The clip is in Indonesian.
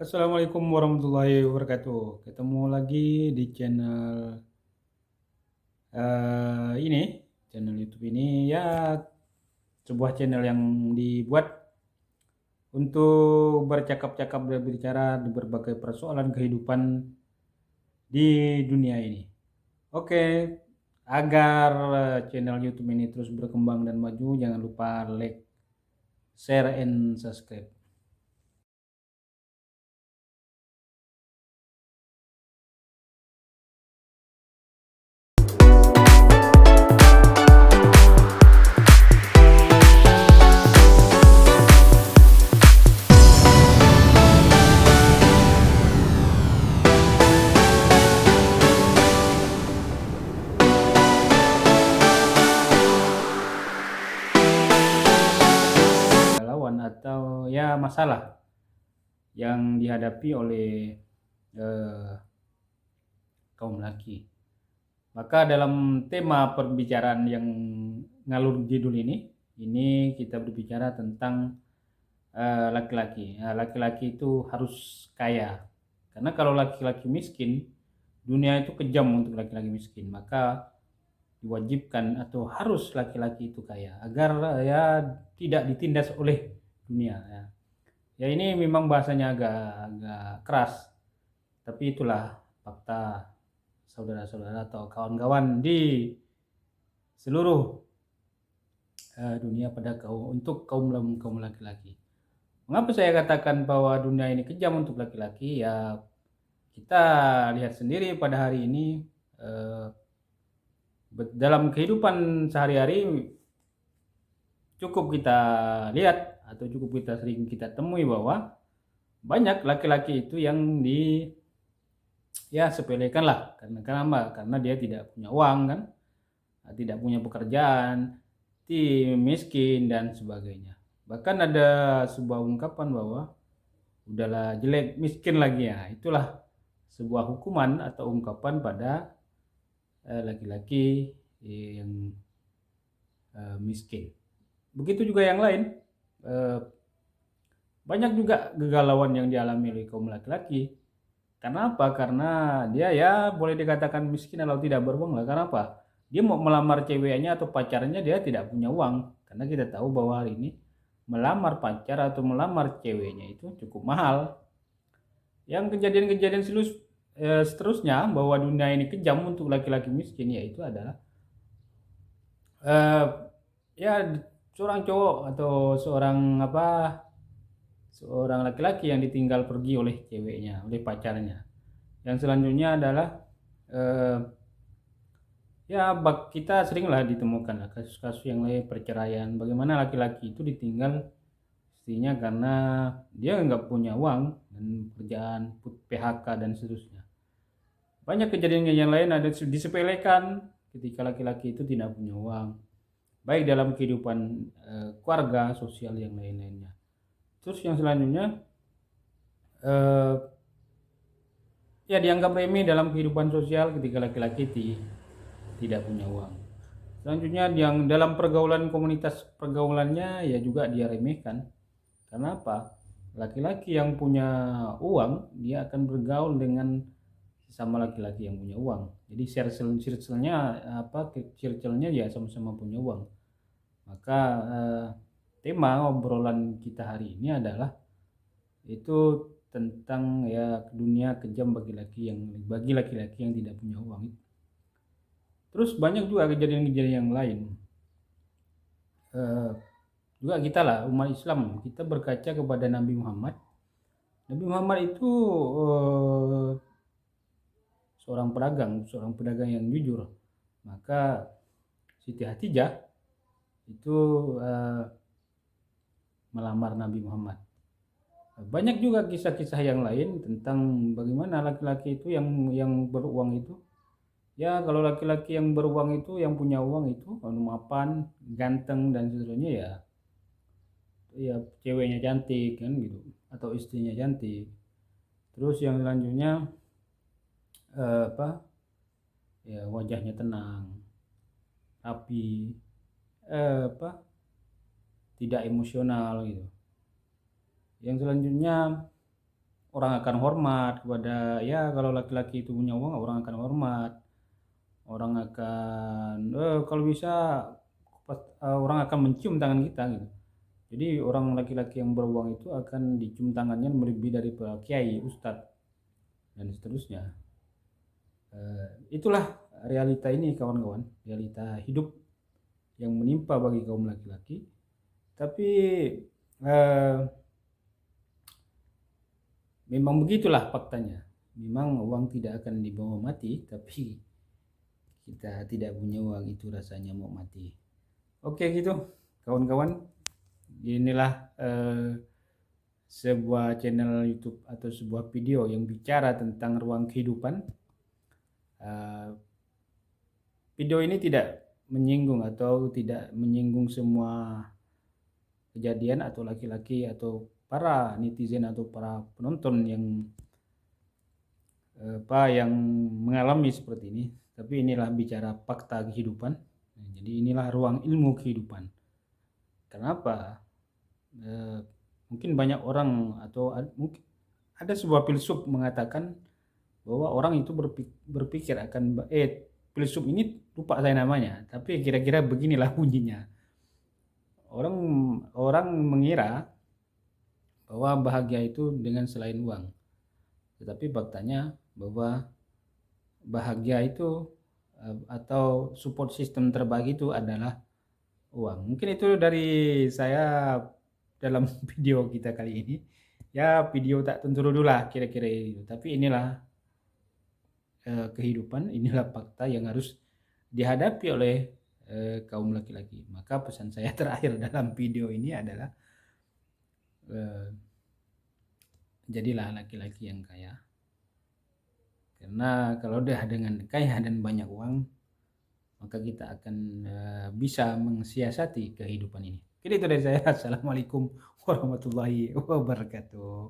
Assalamualaikum warahmatullahi wabarakatuh. Ketemu lagi di channel ini, channel YouTube ini ya sebuah channel yang dibuat untuk bercakap-cakap dan berbicara di berbagai persoalan kehidupan di dunia ini. Oke, agar channel YouTube ini terus berkembang dan maju, jangan lupa like, share, and subscribe. Lawan atau ya masalah yang dihadapi oleh kaum laki. Maka dalam tema perbicaraan yang ngalur judul ini kita berbicara tentang laki-laki. Laki-laki itu harus kaya. Karena kalau laki-laki miskin, dunia itu kejam untuk laki-laki miskin. Maka diwajibkan atau harus laki-laki itu kaya agar ya tidak ditindas oleh dunia. Ya ini memang bahasanya agak keras, tapi itulah fakta saudara-saudara atau kawan-kawan di seluruh dunia untuk kaum laki-laki. Mengapa saya katakan bahwa dunia ini kejam untuk laki-laki? Ya kita lihat sendiri pada hari ini dalam kehidupan sehari-hari cukup kita lihat atau cukup kita sering kita temui bahwa banyak laki-laki itu yang sepelekan lah. Karena dia tidak punya uang kan, tidak punya pekerjaan, miskin dan sebagainya. Bahkan ada sebuah ungkapan bahwa udahlah jelek miskin lagi, ya itulah sebuah hukuman atau ungkapan pada laki-laki yang miskin. Begitu juga yang lain, banyak juga kegalauan yang dialami oleh kaum laki-laki. Karena apa? Karena dia ya boleh dikatakan miskin kalau tidak beruang lah. Karena apa? Dia mau melamar ceweknya atau pacarnya, dia tidak punya uang. Karena kita tahu bahwa hari ini melamar pacar atau melamar ceweknya itu cukup mahal. Yang kejadian-kejadian seterusnya bahwa dunia ini kejam untuk laki-laki miskin, yaitu adalah eh, ya seorang cowok atau seorang laki-laki yang ditinggal pergi oleh ceweknya, oleh pacarnya. Yang selanjutnya adalah eh, kita seringlah ditemukan kasus-kasus yang lain perceraian. Bagaimana laki-laki itu ditinggal istrinya karena dia nggak punya uang dan pekerjaan, PHK dan seterusnya. Banyak kejadian-kejadian lain ada disepelekan ketika laki-laki itu tidak punya uang, baik dalam kehidupan keluarga, sosial yang lain-lainnya. Terus yang selanjutnya eh, ya dianggap remeh dalam kehidupan sosial ketika laki-laki tidak punya uang. Selanjutnya yang dalam komunitas pergaulannya ya juga dia remehkan. Karena apa? Laki-laki yang punya uang dia akan bergaul dengan sesama laki-laki yang punya uang. Jadi circle-nya ya sama-sama punya uang. Maka tema obrolan kita hari ini adalah itu tentang ya dunia kejam bagi laki-laki yang tidak punya uang. Terus banyak juga kejadian-kejadian yang lain. Juga kita lah umat Islam, kita berkaca kepada Nabi Muhammad. Nabi Muhammad itu seorang pedagang yang jujur. Maka Siti Hatijah itu melamar Nabi Muhammad. Banyak juga kisah-kisah yang lain tentang bagaimana laki-laki itu yang beruang itu. Ya kalau laki-laki yang beruang itu, yang punya uang itu, mapan, ganteng dan seterusnya ya ceweknya cantik kan gitu, atau istrinya cantik. Terus yang selanjutnya ya wajahnya tenang, rapi, tidak emosional gitu. Yang selanjutnya orang akan hormat kepada, ya kalau laki-laki itu punya uang orang akan hormat, orang akan kalau bisa orang akan mencium tangan kita gitu. Jadi orang laki-laki yang beruang itu akan dicium tangannya lebih dari kiai, ustadz dan seterusnya. Itulah realita ini kawan-kawan, realita hidup yang menimpa bagi kaum laki-laki. Tapi eh, memang begitulah faktanya. Memang uang tidak akan dibawa mati, tapi kita tidak punya uang itu rasanya mau mati. Oke gitu, kawan-kawan. Inilah sebuah channel YouTube atau sebuah video yang bicara tentang ruang kehidupan. Video ini tidak menyinggung atau tidak menyinggung semua kejadian atau laki-laki atau para netizen atau para penonton yang mengalami seperti ini, tapi inilah bicara fakta kehidupan. Jadi inilah ruang ilmu kehidupan. Kenapa? Mungkin banyak orang atau mungkin ada sebuah filsuf mengatakan bahwa orang itu berpikir akan filsuf ini lupa saya namanya, tapi kira-kira beginilah bunyinya. Orang orang mengira bahwa bahagia itu dengan selain uang, tetapi faktanya bahwa bahagia itu atau support system terbaik itu adalah uang. Mungkin itu dari saya dalam video kita kali ini. Ya video tak tentu dulu lah kira-kira itu. Tapi inilah kehidupan, inilah fakta yang harus dihadapi oleh kaum laki-laki. Maka pesan saya terakhir dalam video ini adalah jadilah laki-laki yang kaya. Karena kalau udah dengan kaya dan banyak uang, maka kita akan bisa mensiasati kehidupan ini. Jadi itu dari saya. Assalamualaikum warahmatullahi wabarakatuh.